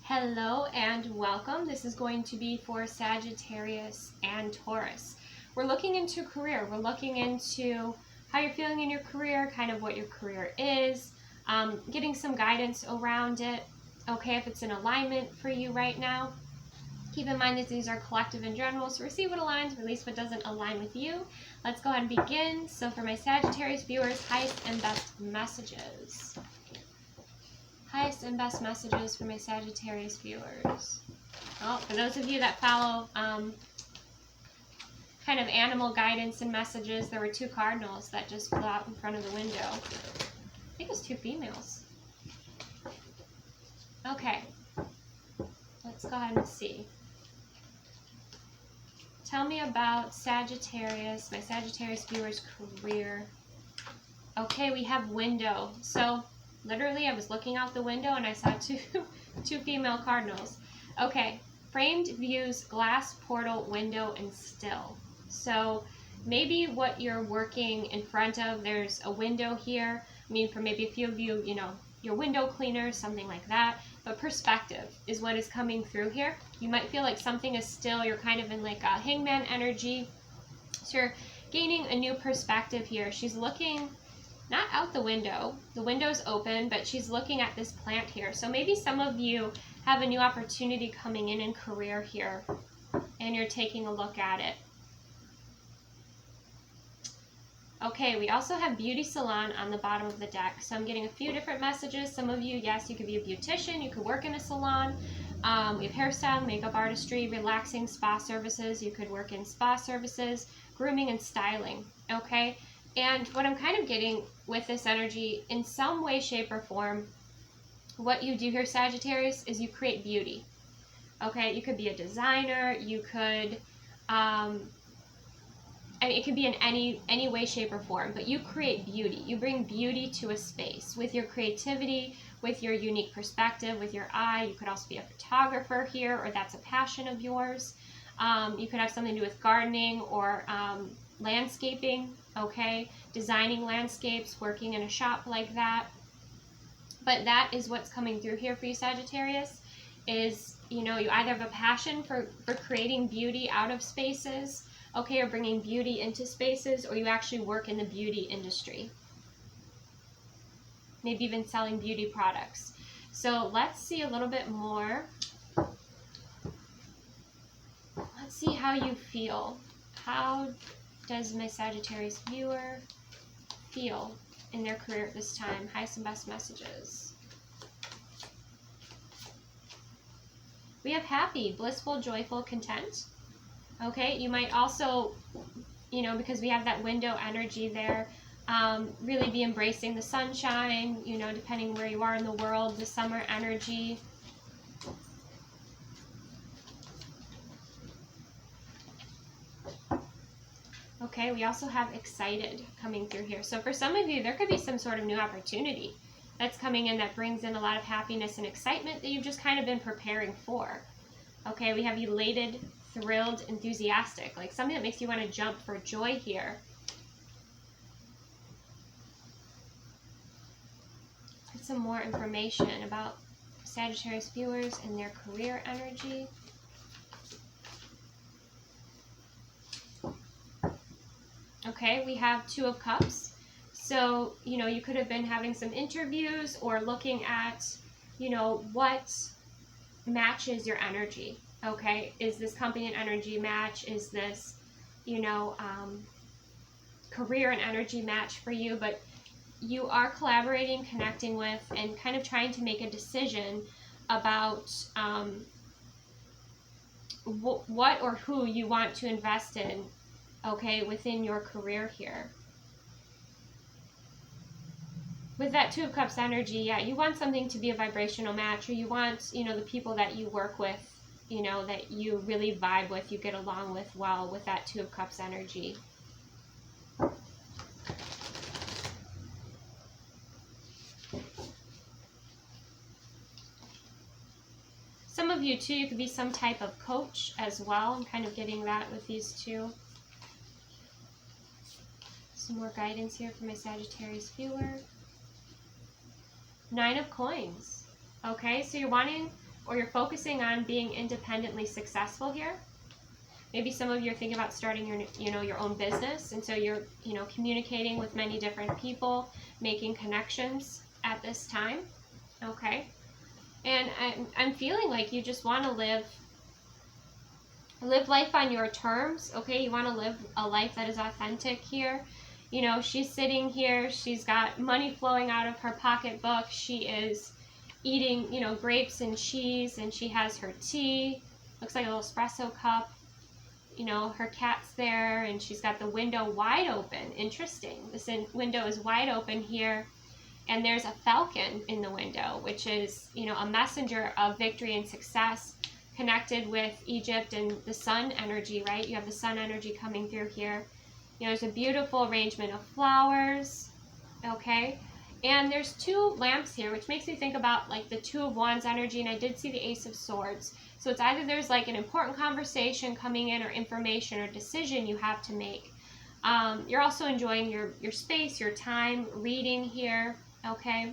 Hello and welcome. This is going to be for Sagittarius and Taurus. We're looking into career. We're looking into how you're feeling in your career, kind of what your career is, getting some guidance around it. Okay, if it's in alignment for you right now. Keep in mind that these are collective in general, so receive what aligns, release what doesn't align with you. Let's go ahead and begin. So for my Sagittarius viewers, highest and best messages. Highest and best messages for my Sagittarius viewers. Oh, for those of you that follow kind of animal guidance and messages, there were two cardinals that just flew out in front of the window. I think it was two females. Okay, let's go ahead and see. Tell me about Sagittarius, my Sagittarius viewers' career. Okay, we have window. So literally, I was looking out the window and I saw two female cardinals. Okay, framed views, glass, portal, window, and still. So maybe what you're working in front of, there's a window here. I mean, for maybe a few of you, your window cleaner, something like that. But perspective is what is coming through here. You might feel like something is still, you're kind of in like a hangman energy. So you're gaining a new perspective here. She's looking not out the window's open, but she's looking at this plant here. So maybe some of you have a new opportunity coming in career here, and you're taking a look at it. Okay, we also have beauty salon on the bottom of the deck. So I'm getting a few different messages. Some of you, yes, you could be a beautician, you could work in a salon. We have hairstyle, makeup artistry, relaxing spa services. You could work in spa services, grooming and styling, okay? And what I'm kind of getting with this energy, in some way, shape, or form, what you do here, Sagittarius, is you create beauty. Okay, you could be a designer, you could, I mean, it could be in any way, shape, or form, but you create beauty. You bring beauty to a space with your creativity, with your unique perspective, with your eye. You could also be a photographer here, or that's a passion of yours. You could have something to do with gardening or landscaping, okay? Designing landscapes, working in a shop like that. But that is what's coming through here for you, Sagittarius, is, you either have a passion for creating beauty out of spaces, okay, or bringing beauty into spaces, or you actually work in the beauty industry. Maybe even selling beauty products. So let's see a little bit more. Let's see how you feel. How does my Sagittarius viewer feel in their career at this time? Highest and best messages. We have happy, blissful, joyful, content. Okay, you might also, because we have that window energy there, really be embracing the sunshine, depending where you are in the world, the summer energy. Okay, we also have excited coming through here. So for some of you, there could be some sort of new opportunity that's coming in that brings in a lot of happiness and excitement that you've just kind of been preparing for. Okay, we have elated, thrilled, enthusiastic, like something that makes you want to jump for joy here. Get some more information about Sagittarius viewers and their career energy. Okay, we have Two of Cups. So, you could have been having some interviews or looking at, what matches your energy. Okay, is this company an energy match? Is this, career and energy match for you? But you are collaborating, connecting with, and kind of trying to make a decision about what or who you want to invest in, okay, within your career here. With that Two of Cups energy, yeah, you want something to be a vibrational match, or you want, the people that you work with, that you really vibe with, you get along with well with that Two of Cups energy. Some of you, too, you could be some type of coach as well. I'm kind of getting that with these two. Some more guidance here for my Sagittarius viewer. Nine of Coins. Okay, so you're wanting or you're focusing on being independently successful here. Maybe some of you are thinking about starting your own business, and so you're, communicating with many different people, making connections at this time, okay? And I'm feeling like you just want to live life on your terms, okay? You want to live a life that is authentic here. She's sitting here, she's got money flowing out of her pocketbook, she is eating, grapes and cheese, and she has her tea, looks like a little espresso cup. Her cat's there, and she's got the window wide open. Interesting. This window is wide open here, and there's a falcon in the window, which is, a messenger of victory and success, connected with Egypt and the sun energy, right? You have the sun energy coming through here. There's a beautiful arrangement of flowers, okay? And there's 2 lamps here, which makes me think about like the 2 of Wands energy, and I did see the Ace of Swords. So it's either there's like an important conversation coming in, or information or decision you have to make. You're also enjoying your space, your time, reading here, okay?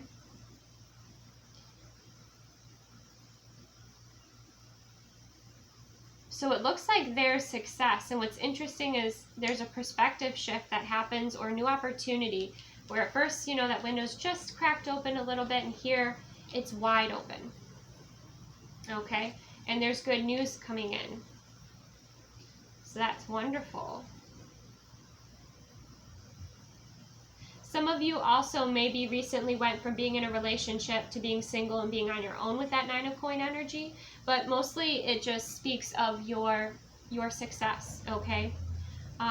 So it looks like there's success, and what's interesting is there's a perspective shift that happens, or new opportunity, where at first, that window's just cracked open a little bit, and here it's wide open, okay? And there's good news coming in. So that's wonderful. Some of you also maybe recently went from being in a relationship to being single and being on your own with that 9 of coin energy, but mostly it just speaks of your success, okay?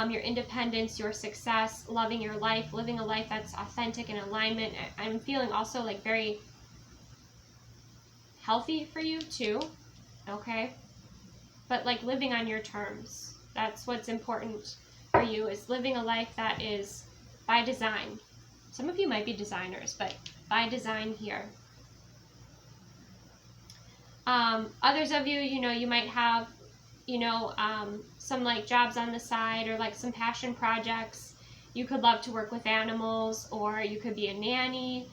Your independence, your success, loving your life, living a life that's authentic and alignment. I'm feeling also like very healthy for you too, okay? But like living on your terms. That's what's important for you, is living a life that is by design. Some of you might be designers, but by design here. Others of you, you might have, some like jobs on the side, or like some passion projects. You could love to work with animals, or you could be a nanny,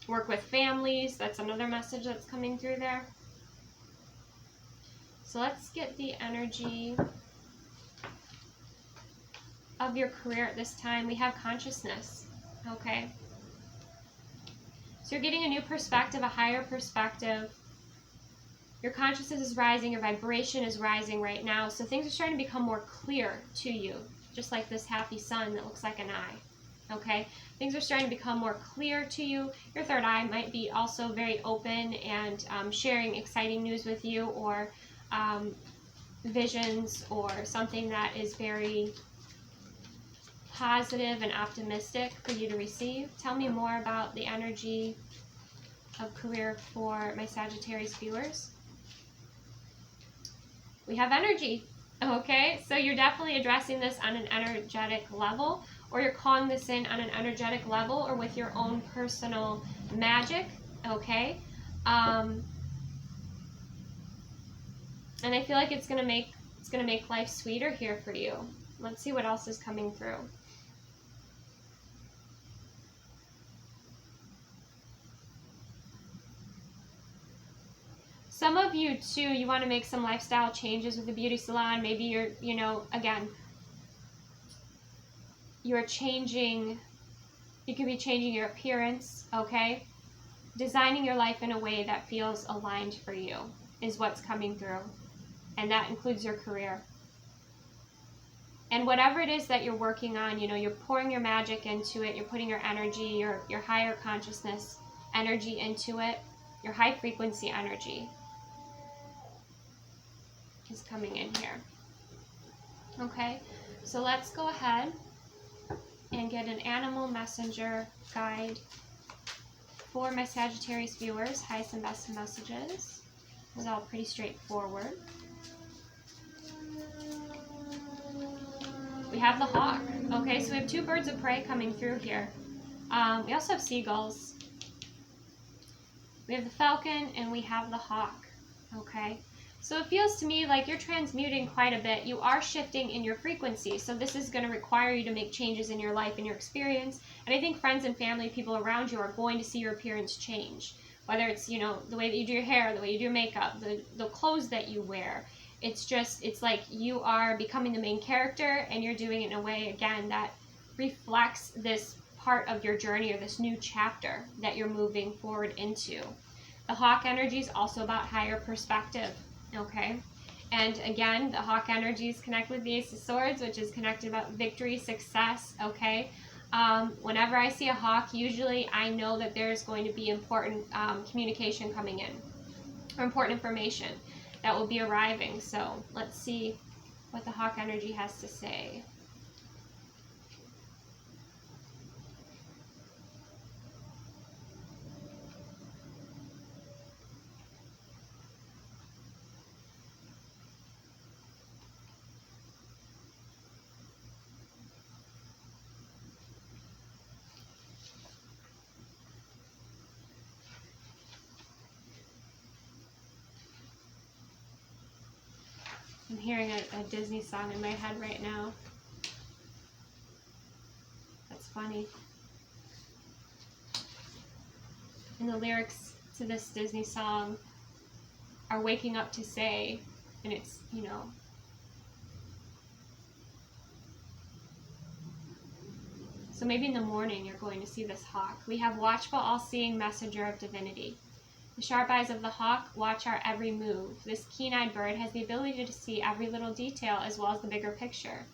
work with families. That's another message that's coming through there. So let's get the energy of your career at this time. We have consciousness, okay? So you're getting a new perspective, a higher perspective. Your consciousness is rising, your vibration is rising right now, so things are starting to become more clear to you, just like this happy sun that looks like an eye, okay? Things are starting to become more clear to you. Your third eye might be also very open and sharing exciting news with you, or visions, or something that is very positive and optimistic for you to receive. Tell me more about the energy of career for my Sagittarius viewers. We have energy, okay? So you're definitely addressing this on an energetic level, or you're calling this in on an energetic level, or with your own personal magic, okay? And I feel like it's gonna make life sweeter here for you. Let's see what else is coming through. Some of you too, you want to make some lifestyle changes with the beauty salon. Maybe you're, again, you're changing, you could be changing your appearance, okay? Designing your life in a way that feels aligned for you is what's coming through. And that includes your career. And whatever it is that you're working on, you're pouring your magic into it, you're putting your energy, your higher consciousness energy into it, your high frequency energy is coming in here. Okay, so let's go ahead and get an animal messenger guide for my Sagittarius viewers. Highest and best messages. It's all pretty straightforward. We have the hawk. Okay, so we have 2 birds of prey coming through here. We also have seagulls. We have the falcon and we have the hawk. Okay, so it feels to me like you're transmuting quite a bit. You are shifting in your frequency. So this is going to require you to make changes in your life and your experience. And I think friends and family, people around you, are going to see your appearance change. whether it's, you know, the way that you do your hair, the way you do your makeup, the clothes that you wear. It's just, it's like you are becoming the main character, and you're doing it in a way, again, that reflects this part of your journey, or this new chapter that you're moving forward into. The hawk energy is also about higher perspective, okay? And again, the hawk energy is connected with the Ace of Swords, which is connected about victory, success, okay? Whenever I see a hawk, usually I know that there's going to be important communication coming in, or important information that will be arriving. So let's see what the hawk energy has to say. I'm hearing a Disney song in my head right now. That's funny. And the lyrics to this Disney song are waking up to say, and it's, you know, so maybe in the morning you're going to see this hawk. We have watchful, all-seeing messenger of divinity. The sharp eyes of the hawk watch our every move. This keen-eyed bird has the ability to see every little detail as well as the bigger picture.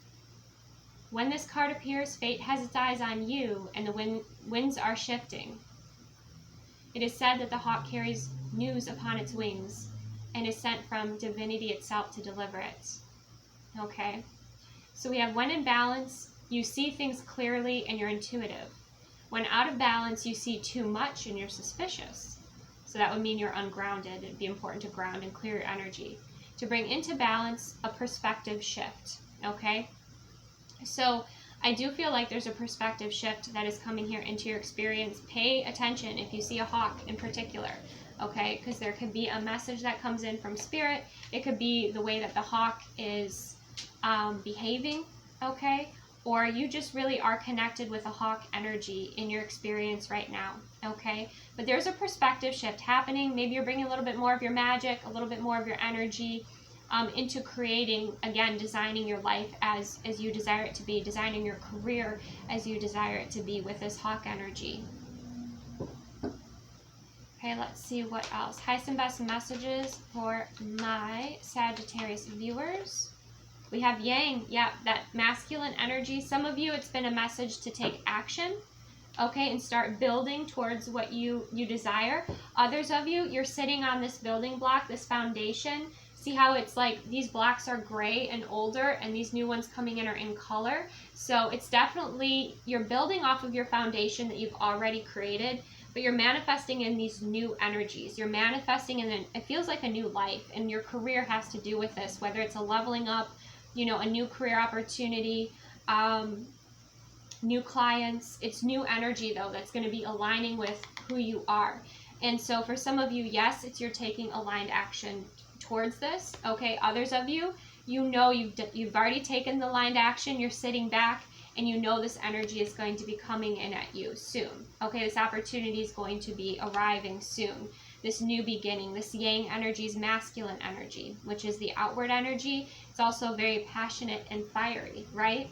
When this card appears, fate has its eyes on you, and the winds are shifting. It is said that the hawk carries news upon its wings and is sent from divinity itself to deliver it. Okay? So we have when in balance, you see things clearly and you're intuitive. When out of balance, you see too much and you're suspicious. So that would mean you're ungrounded. It'd be important to ground and clear your energy. To bring into balance, a perspective shift, okay? So I do feel like there's a perspective shift that is coming here into your experience. Pay attention if you see a hawk in particular, okay? Because there could be a message that comes in from spirit. It could be the way that the hawk is behaving, okay? Or you just really are connected with a hawk energy in your experience right now, okay? But there's a perspective shift happening. Maybe you're bringing a little bit more of your magic, a little bit more of your energy into creating, again, designing your life as you desire it to be, designing your career as you desire it to be with this hawk energy. Okay, let's see what else. Highest and best messages for my Sagittarius viewers. We have Yang, yeah, that masculine energy. Some of you, it's been a message to take action, okay, and start building towards what you desire. Others of you, you're sitting on this building block, this foundation. See how it's like these blocks are gray and older, and these new ones coming in are in color. So it's definitely, you're building off of your foundation that you've already created, but you're manifesting in these new energies. You're manifesting in, it feels like a new life, and your career has to do with this, whether it's a leveling up, you know, a new career opportunity, new clients. It's new energy, though, that's going to be aligning with who you are. And so for some of you, yes, it's you're taking aligned action towards this, okay? Others of you, you know you've already taken the aligned action. You're sitting back, and you know this energy is going to be coming in at you soon, okay? This opportunity is going to be arriving soon. This new beginning, this Yang energy is masculine energy, which is the outward energy. It's also very passionate and fiery, right?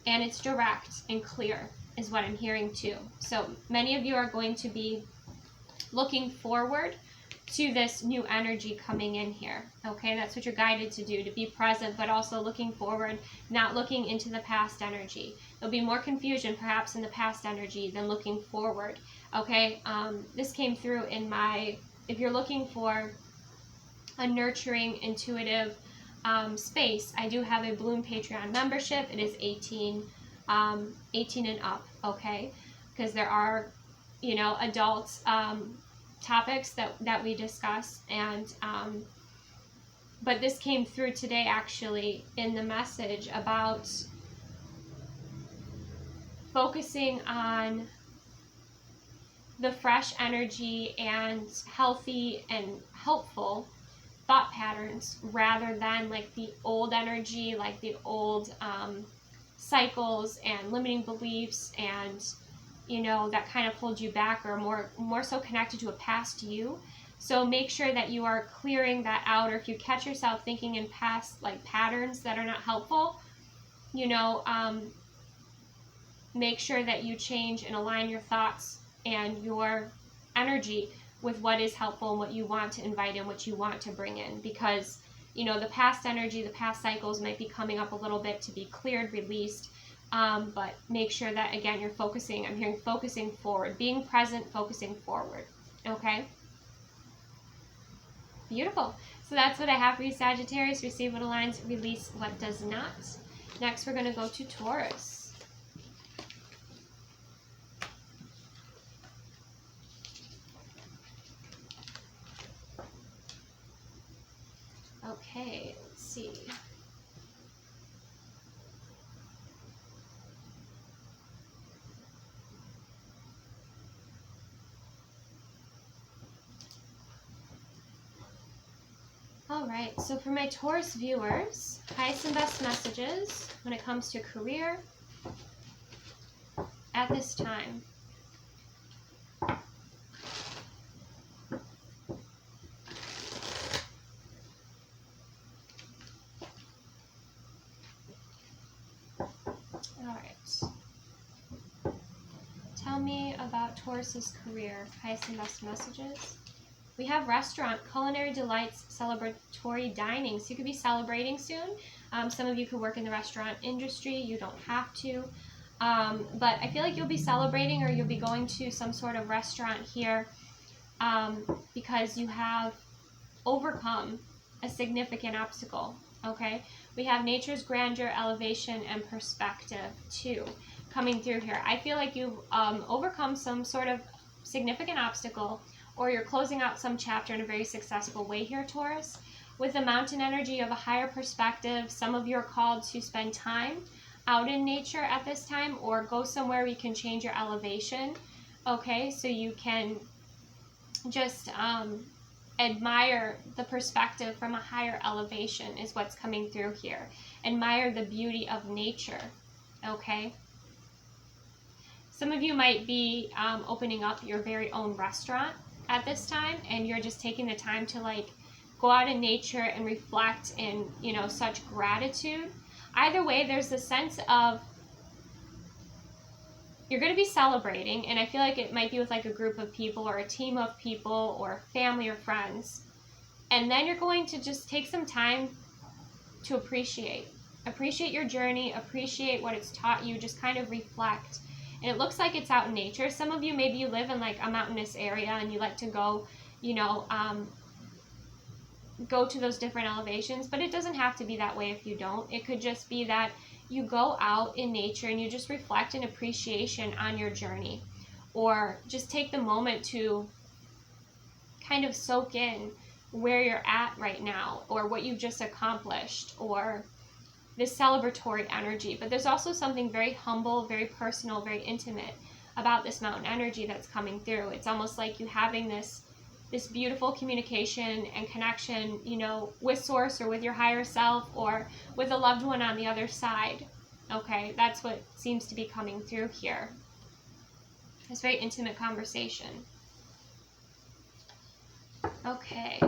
And it's direct and clear is what I'm hearing too. So many of you are going to be looking forward to this new energy coming in here, okay? That's what you're guided to do, to be present, but also looking forward, not looking into the past energy. There'll be more confusion perhaps in the past energy than looking forward, okay? This came through in my, if you're looking for a nurturing, intuitive space, I do have a Bloom Patreon membership. It is 18 and up, okay? Because there are, you know, adult topics that we discuss, and but this came through today actually in the message about focusing on the fresh energy and healthy and helpful thought patterns rather than like the old energy, like the old cycles and limiting beliefs and you know, that kind of hold you back, or more so connected to a past you. So make sure that you are clearing that out, or if you catch yourself thinking in past like patterns that are not helpful, you know, make sure that you change and align your thoughts and your energy with what is helpful and what you want to invite in, what you want to bring in. Because, you know, the past energy, the past cycles might be coming up a little bit to be cleared, released. But make sure that, again, you're focusing, I'm hearing focusing forward, being present, focusing forward. Okay? Beautiful. So that's what I have for you, Sagittarius. Receive what aligns, release what does not. Next, we're going to go to Taurus. Okay, let's see. All right, so for my Taurus viewers, highest and best messages when it comes to career at this time. All right. Tell me about Taurus's career, highest and best messages. We have restaurant, culinary delights, celebratory dining. So you could be celebrating soon. Some of you could work in the restaurant industry. You don't have to. But I feel like you'll be celebrating, or you'll be going to some sort of restaurant here because you have overcome a significant obstacle. Okay? We have nature's grandeur, elevation, and perspective too coming through here. I feel like you've overcome some sort of significant obstacle, or you're closing out some chapter in a very successful way here, Taurus. With the mountain energy of a higher perspective, some of you are called to spend time out in nature at this time, or go somewhere where you can change your elevation, okay? So you can just admire the perspective from a higher elevation is what's coming through here. Admire the beauty of nature, okay? Some of you might be opening up your very own restaurant at this time, and you're just taking the time to like go out in nature and reflect in, you know, such gratitude. Either way, there's a sense of you're going to be celebrating, and I feel like it might be with like a group of people or a team of people or family or friends, and then you're going to just take some time to appreciate your journey, appreciate what it's taught you, just kind of reflect. And it looks like it's out in nature. Some of you, maybe you live in like a mountainous area and you like to go, you know, go to those different elevations, but it doesn't have to be that way if you don't. It could just be that you go out in nature and you just reflect in appreciation on your journey, or just take the moment to kind of soak in where you're at right now, or what you've just accomplished, or this celebratory energy. But there's also something very humble, very personal, very intimate about this mountain energy that's coming through. It's almost like you having this beautiful communication and connection, you know, with source, or with your higher self, or with a loved one on the other side. Okay, that's what seems to be coming through here. This very intimate conversation. Okay,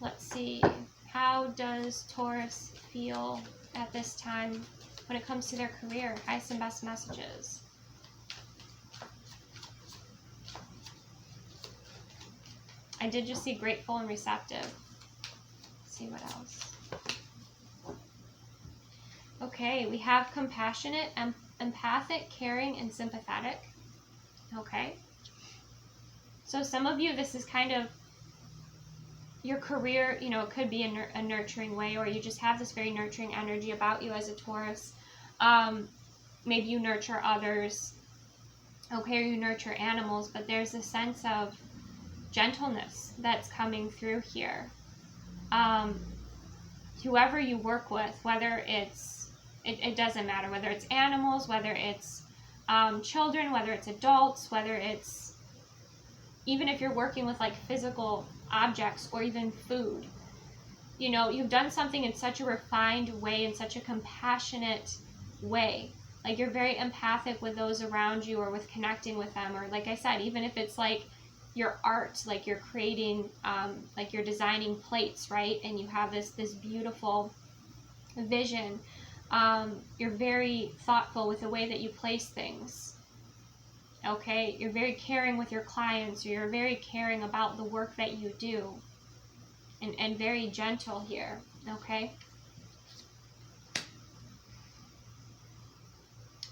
let's see. How does Taurus feel at this time when it comes to their career? Highest and best messages. I did just see grateful and receptive. Let's see what else. Okay, we have compassionate, empathic, caring, and sympathetic. Okay. So some of you, this is kind of your career, you know, it could be a nurturing way, or you just have this very nurturing energy about you as a Taurus. Maybe you nurture others, okay, or you nurture animals, but there's a sense of gentleness that's coming through here. Whoever you work with, whether it doesn't matter, whether it's animals, whether it's children, whether it's adults, whether it's, even if you're working with like physical objects or even food, you know, you've done something in such a refined way, in such a compassionate way. Like you're very empathic with those around you or with connecting with them. Or like I said, even if it's like your art, like you're creating, like you're designing plates, right? And you have this beautiful vision. You're very thoughtful with the way that you place things. Okay, you're very caring with your clients, or you're very caring about the work that you do, and very gentle here. Okay,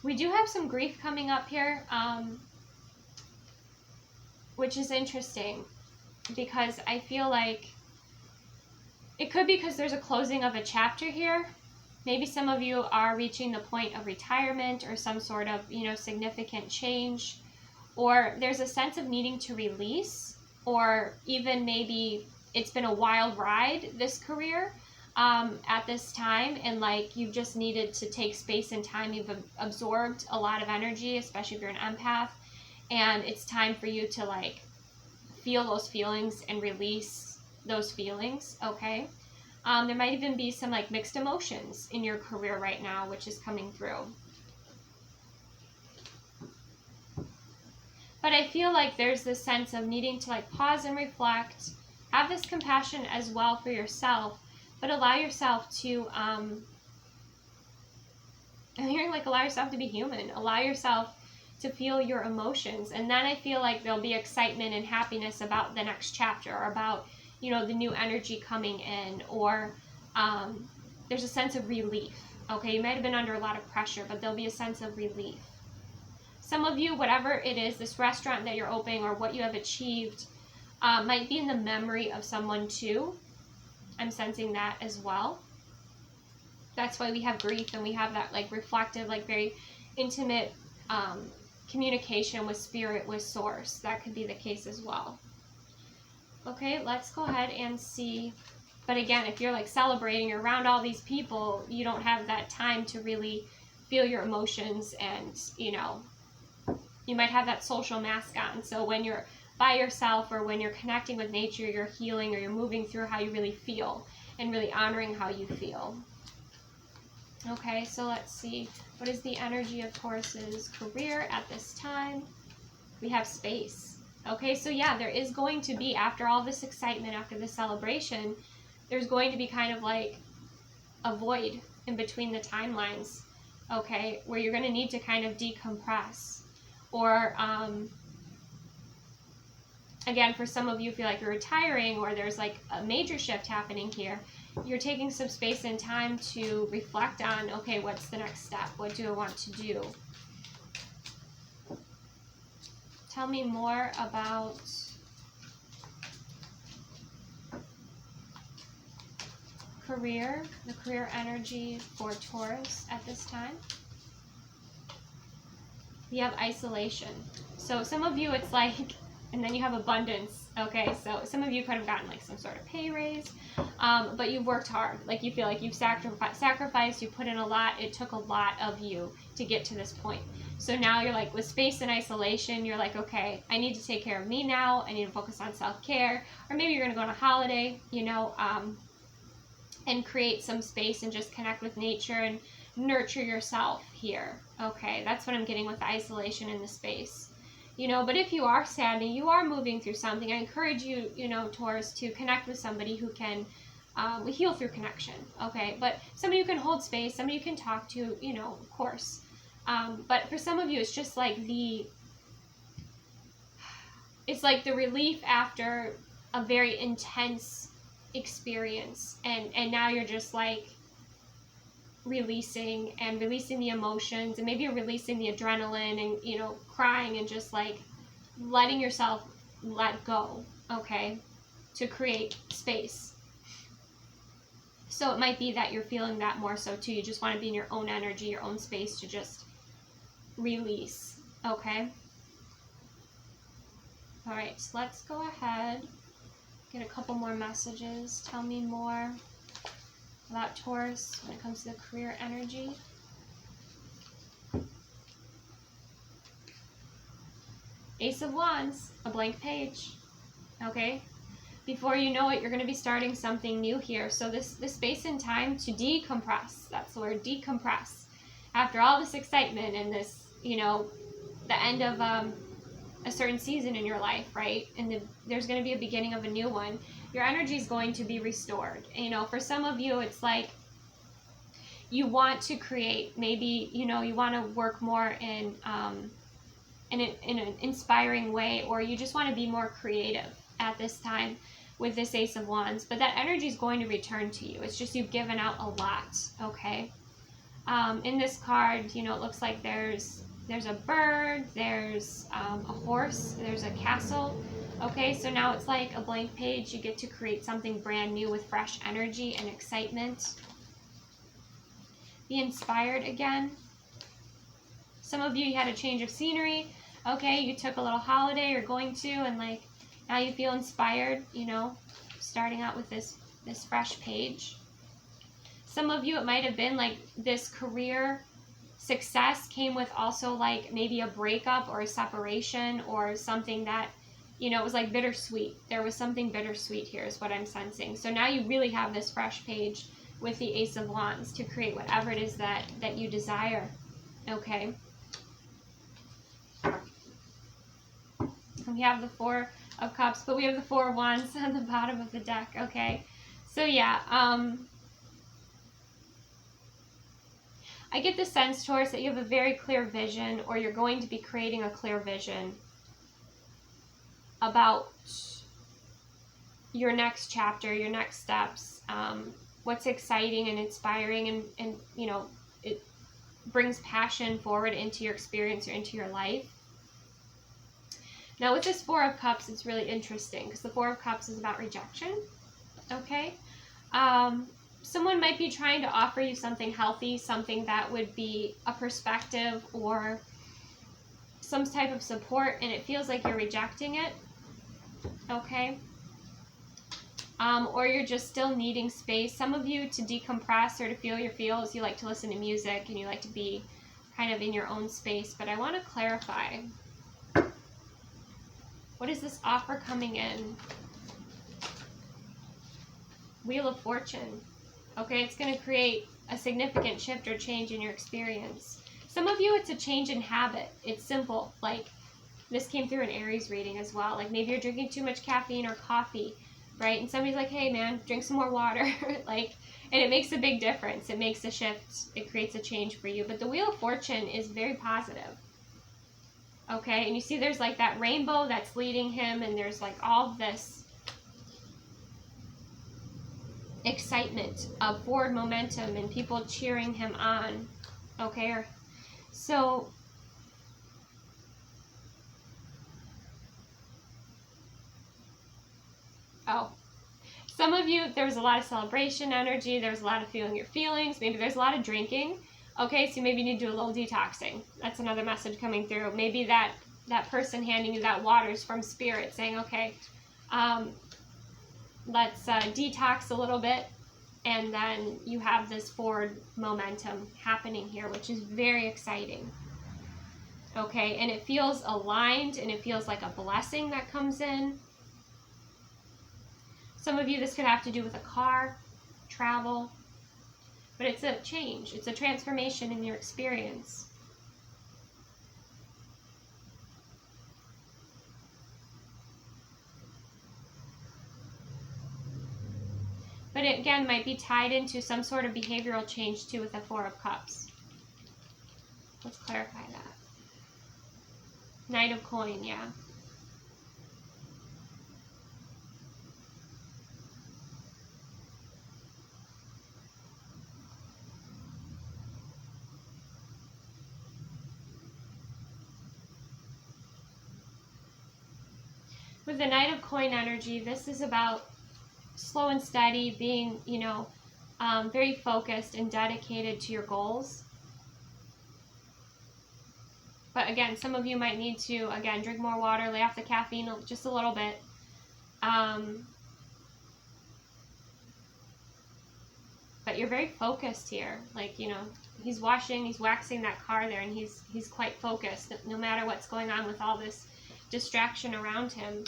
we do have some grief coming up here, which is interesting, because I feel like it could be because there's a closing of a chapter here. Maybe some of you are reaching the point of retirement or some sort of, significant change, or there's a sense of needing to release, or even maybe it's been a wild ride, this career, at this time, and like you've just needed to take space and time. You've absorbed a lot of energy, especially if you're an empath, and it's time for you to like feel those feelings and release those feelings. Okay. There might even be some like mixed emotions in your career right now, which is coming through. But I feel like there's this sense of needing to like pause and reflect, have this compassion as well for yourself, but allow yourself to, I'm hearing like allow yourself to be human, allow yourself to feel your emotions. And then I feel like there'll be excitement and happiness about the next chapter, or about, the new energy coming in, or there's a sense of relief. Okay, you might have been under a lot of pressure, but there'll be a sense of relief. Some of you, whatever it is, this restaurant that you're opening or what you have achieved, might be in the memory of someone too. I'm sensing that as well. That's why we have grief, and we have that like reflective, like very intimate communication with spirit, with source. That could be the case as well. Okay, let's go ahead and see. But again, if you're like celebrating, you're around all these people, you don't have that time to really feel your emotions, and you might have that social mask on. So when you're by yourself, or when you're connecting with nature, you're healing, or you're moving through how you really feel and really honoring how you feel. Okay, so let's see. What is the energy of Taurus's career at this time? We have space. Okay, so yeah, there is going to be, after all this excitement, after the celebration, there's going to be kind of like a void in between the timelines, okay, where you're going to need to kind of decompress. Or, again, for some of you feel like you're retiring, or there's like a major shift happening here, you're taking some space and time to reflect on, okay, what's the next step? What do I want to do? Tell me more about career, the career energy for Taurus at this time. We have isolation. So some of you, it's like, and then you have abundance. Okay, so some of you could have gotten like some sort of pay raise, but you've worked hard. Like you feel like you've sacrificed, you put in a lot. It took a lot of you to get to this point. So now you're like with space and isolation, you're like, okay, I need to take care of me now. I need to focus on self-care. Or maybe you're going to go on a holiday, and create some space and just connect with nature and nurture yourself here. Okay, that's what I'm getting with the isolation in the space. But if you are sad and you are moving through something, I encourage you, Taurus, to connect with somebody who can, we heal through connection, okay? But somebody who can hold space, somebody you can talk to, of course. But for some of you, it's just like it's like the relief after a very intense experience. And now you're just like releasing the emotions, and maybe you're releasing the adrenaline and, crying and just like letting yourself let go, okay, to create space. So it might be that you're feeling that more so too. You just want to be in your own energy, your own space to just release, okay? All right, so let's go ahead, get a couple more messages. Tell me more about Taurus when it comes to the career energy. Ace of Wands, a blank page, okay? Before you know it, you're going to be starting something new here. So this space and time to decompress, that's the word, decompress. after all this excitement and this, you know, the end of a certain season in your life, right? And there's going to be a beginning of a new one. Your energy is going to be restored. And, you know, for some of you, it's like you want to create. Maybe, you know, you want to work more in an inspiring way, or you just want to be more creative at this time with this Ace of Wands. But that energy is going to return to you. It's just you've given out a lot, okay? In this card, you know, it looks like there's a bird, there's a horse, there's a castle. Okay, so now it's like a blank page. You get to create something brand new with fresh energy and excitement. Be inspired again. Some of you had a change of scenery. Okay, you took a little holiday, you're going to, and like now you feel inspired, you know, starting out with this fresh page. Some of you, it might have been like this career success came with also like maybe a breakup or a separation or something that, you know, it was like bittersweet. There was something bittersweet here is what I'm sensing. So now you really have this fresh page with the Ace of Wands to create whatever it is that you desire. Okay. We have the Four of Cups, but we have the Four of Wands on the bottom of the deck. Okay. So yeah, I get the sense, Taurus, that you have a very clear vision, or you're going to be creating a clear vision about your next chapter, your next steps, what's exciting and inspiring, and you know, it brings passion forward into your experience or into your life. Now with this Four of Cups, it's really interesting because the Four of Cups is about rejection, okay? Someone might be trying to offer you something healthy, something that would be a perspective or some type of support, and it feels like you're rejecting it, okay? Or you're just still needing space. Some of you, to decompress or to feel your feels, you like to listen to music and you like to be kind of in your own space. But I want to clarify. What is this offer coming in? Wheel of Fortune. Okay, it's going to create a significant shift or change in your experience. Some of you, it's a change in habit. It's simple. Like, this came through an Aries reading as well. Like, maybe you're drinking too much caffeine or coffee, right? And somebody's like, hey, man, drink some more water. Like, and it makes a big difference. It makes a shift. It creates a change for you. But the Wheel of Fortune is very positive. Okay, and you see there's like that rainbow that's leading him, and there's like all this excitement of forward momentum and people cheering him on. Okay, so some of you, there was a lot of celebration energy, there was a lot of feeling your feelings, maybe there's a lot of drinking. Okay, so maybe you need to do a little detoxing. That's another message coming through. Maybe that person handing you that water is from Spirit saying, okay, let's detox a little bit, and then you have this forward momentum happening here, which is very exciting. Okay, and it feels aligned, and it feels like a blessing that comes in. Some of you, this could have to do with a car, travel, but it's a change. It's a transformation in your experience. But it, again, might be tied into some sort of behavioral change, too, with the Four of Cups. Let's clarify that. Knight of Coin, yeah. With the Knight of Coin energy, this is about slow and steady, being, you know, very focused and dedicated to your goals. But again, some of you might need to, again, drink more water, lay off the caffeine just a little bit. But you're very focused here. Like, you know, he's waxing that car there, and he's quite focused no matter what's going on with all this distraction around him.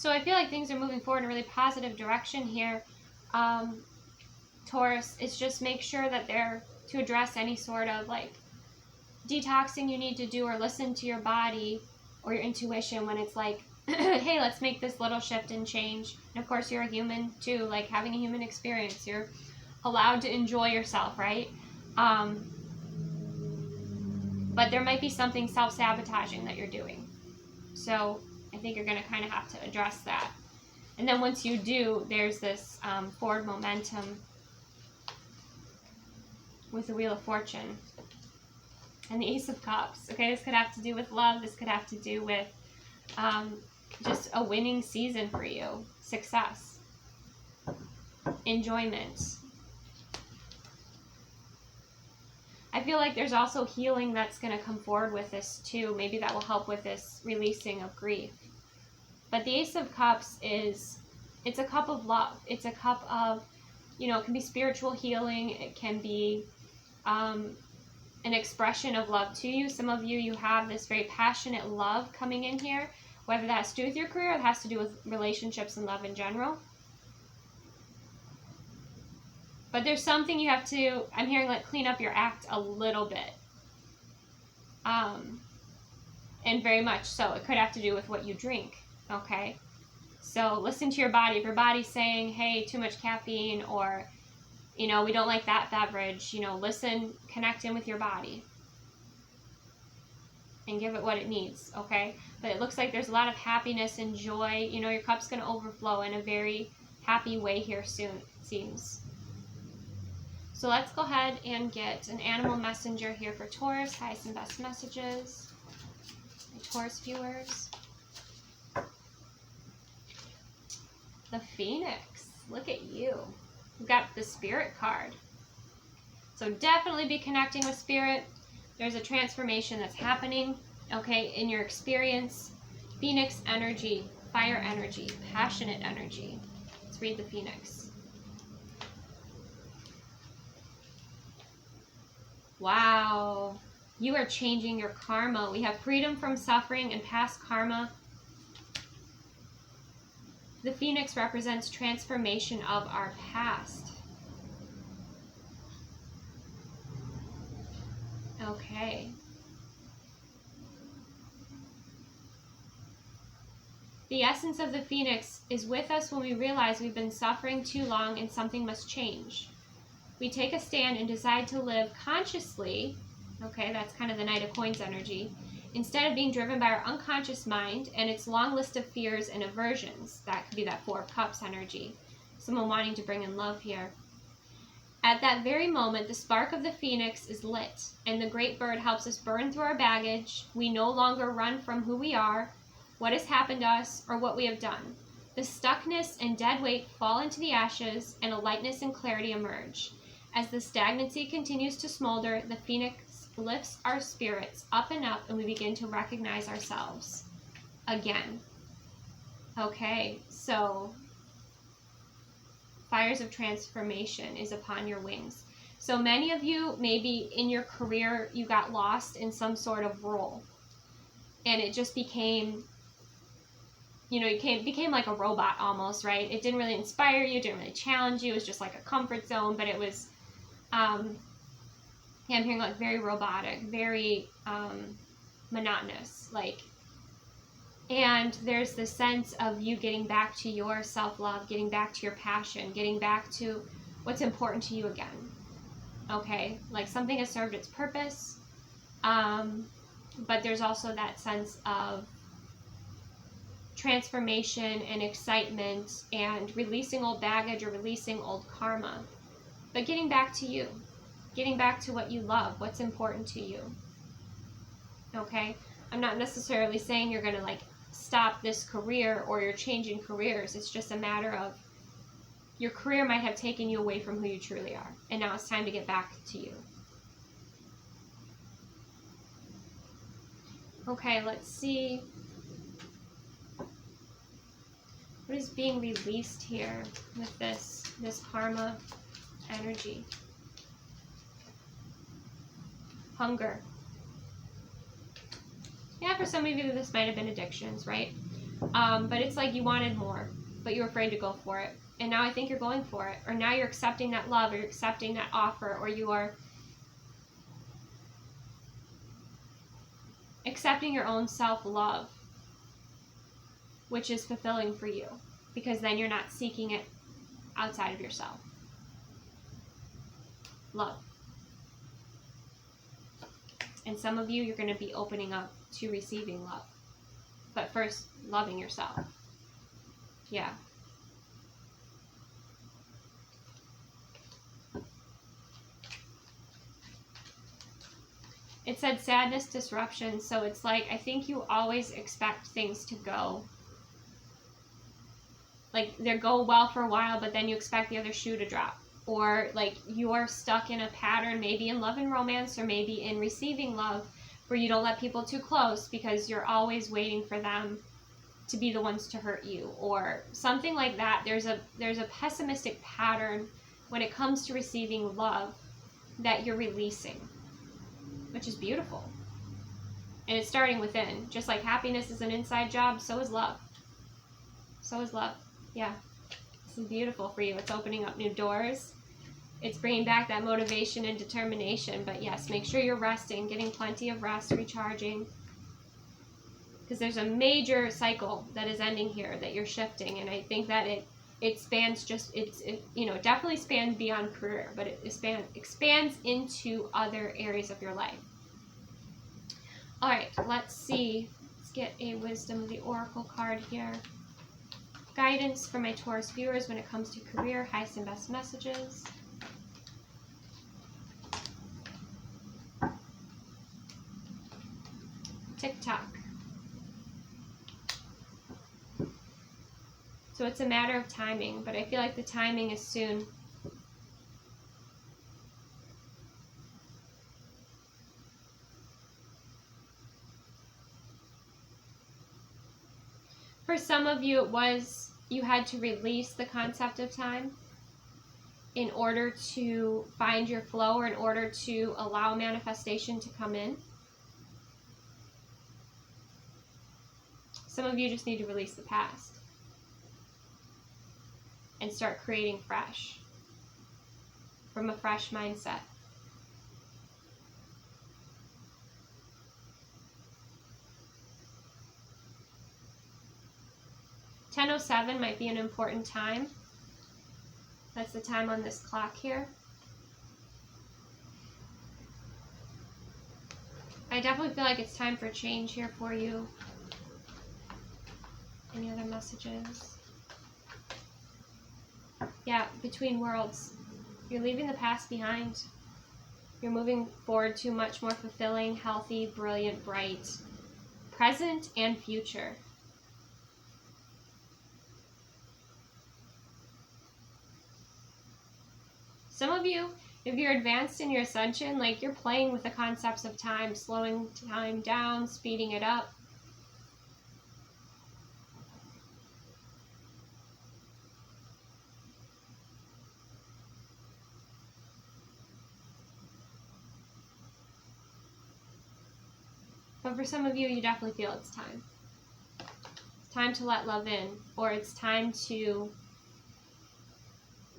So I feel like things are moving forward in a really positive direction here. Taurus, it's just make sure that they're to address any sort of like detoxing you need to do, or listen to your body or your intuition when it's like, hey, let's make this little shift and change. And of course, you're a human too, like having a human experience. You're allowed to enjoy yourself, right? But there might be something self-sabotaging that you're doing. So I think you're going to kind of have to address that. And then once you do, there's this forward momentum with the Wheel of Fortune and the Ace of Cups. Okay, this could have to do with love. This could have to do with just a winning season for you. Success. Enjoyment. I feel like there's also healing that's going to come forward with this too. Maybe that will help with this releasing of grief. But the Ace of Cups it's a cup of love. It's a cup of, it can be spiritual healing. It can be an expression of love to you. Some of you have this very passionate love coming in here, whether that has to do with your career or it has to do with relationships and love in general. But there's something you have to, I'm hearing, like, clean up your act a little bit. And very much so. It could have to do with what you drink, okay? So listen to your body. If your body's saying, hey, too much caffeine, or, we don't like that beverage, listen, connect in with your body. And give it what it needs, okay? But it looks like there's a lot of happiness and joy. Your cup's going to overflow in a very happy way here soon, it seems. So let's go ahead and get an animal messenger here for Taurus. Highest and best messages. My Taurus viewers. The Phoenix. Look at you. We've got the Spirit card. So definitely be connecting with Spirit. There's a transformation that's happening, okay, in your experience. Phoenix energy, fire energy, passionate energy. Let's read the Phoenix. Wow, you are changing your karma. We have freedom from suffering and past karma. The Phoenix represents transformation of our past. Okay. The essence of the Phoenix is with us when we realize we've been suffering too long and something must change. We take a stand and decide to live consciously, okay, that's kind of the Knight of Coins energy, instead of being driven by our unconscious mind and its long list of fears and aversions. That could be that Four of Cups energy. Someone wanting to bring in love here. At that very moment, the spark of the Phoenix is lit, and the great bird helps us burn through our baggage. We no longer run from who we are, what has happened to us, or what we have done. The stuckness and dead weight fall into the ashes, and a lightness and clarity emerge. As the stagnancy continues to smolder, the Phoenix lifts our spirits up and up, and we begin to recognize ourselves again. Okay, so fires of transformation is upon your wings. So many of you, maybe in your career, you got lost in some sort of role, and it just became, you became like a robot almost, right? It didn't really inspire you, didn't really challenge you. It was just like a comfort zone, but it was, I'm hearing like very robotic, very monotonous, and there's the sense of you getting back to your self-love, getting back to your passion, getting back to what's important to you again, okay? Like something has served its purpose, but there's also that sense of transformation and excitement and releasing old baggage or releasing old karma, but getting back to you, getting back to what you love, what's important to you, okay? I'm not necessarily saying you're going to like stop this career or you're changing careers. It's just a matter of your career might have taken you away from who you truly are, and now it's time to get back to you. Okay, let's see. What is being released here with this karma energy? Hunger. Yeah, for some of you, this might have been addictions, right? But it's like you wanted more, but you were afraid to go for it. And now I think you're going for it. Or now you're accepting that love, or you're accepting that offer, or you are accepting your own self-love, which is fulfilling for you, because then you're not seeking it outside of yourself. Love. And some of you, you're going to be opening up to receiving love. But first, loving yourself. Yeah. It said sadness, disruption. So it's like, I think you always expect things to go. Like, they go well for a while, but then you expect the other shoe to drop. Or like you're stuck in a pattern, maybe in love and romance, or maybe in receiving love, where you don't let people too close because you're always waiting for them to be the ones to hurt you, or something like that. There's a pessimistic pattern when it comes to receiving love that you're releasing, which is beautiful. And it's starting within. Just like happiness is an inside job, so is love. So is love. Yeah. This is beautiful for you. It's opening up new doors. It's bringing back that motivation and determination. But yes, make sure you're resting, getting plenty of rest, recharging. Because there's a major cycle that is ending here that you're shifting. And I think that it spans it definitely spans beyond career, but it expands into other areas of your life. All right, let's see. Let's get a Wisdom of the Oracle card here. Guidance for my Taurus viewers when it comes to career, highest and best messages. TikTok. So it's a matter of timing, but I feel like the timing is soon. For some of you, you had to release the concept of time in order to find your flow, or in order to allow manifestation to come in. Some of you just need to release the past and start creating fresh, from a fresh mindset. (10:07) might be an important time. That's the time on this clock here. I definitely feel like it's time for change here for you. Any other messages? Yeah, between worlds. You're leaving the past behind. You're moving forward to much more fulfilling, healthy, brilliant, bright present and future. Some of you, if you're advanced in your ascension, like you're playing with the concepts of time, slowing time down, speeding it up. But for some of you, you definitely feel it's time. It's time to let love in, or it's time to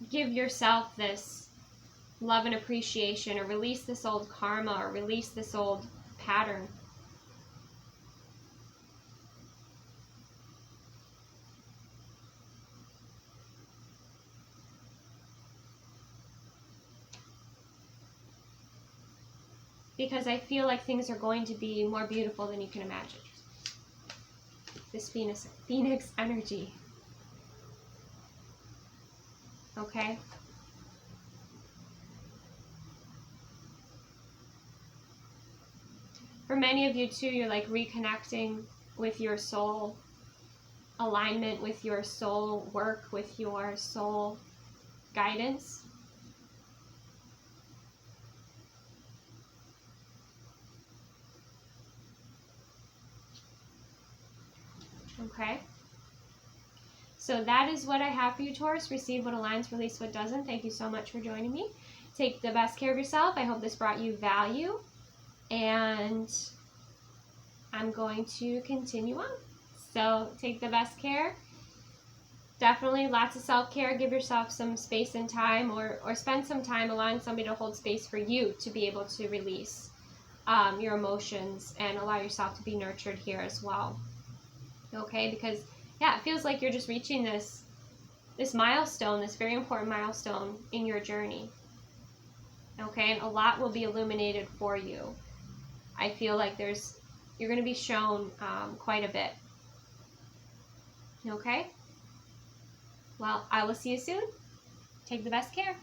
give yourself this love and appreciation, or release this old karma, or release this old pattern. Because I feel like things are going to be more beautiful than you can imagine. This Phoenix energy. Okay? For many of you too, you're like reconnecting with your soul alignment, with your soul work, with your soul guidance. Okay? So that is what I have for you, Taurus. Receive what aligns, release what doesn't. Thank you so much for joining me. Take the best care of yourself. I hope this brought you value. And I'm going to continue on. So take the best care. Definitely lots of self-care. Give yourself some space and time, or spend some time allowing somebody to hold space for you to be able to release your emotions and allow yourself to be nurtured here as well. Okay, because yeah, it feels like you're just reaching this milestone, this very important milestone in your journey. Okay, and a lot will be illuminated for you. I feel like you're going to be shown quite a bit. Okay? Well, I will see you soon. Take the best care.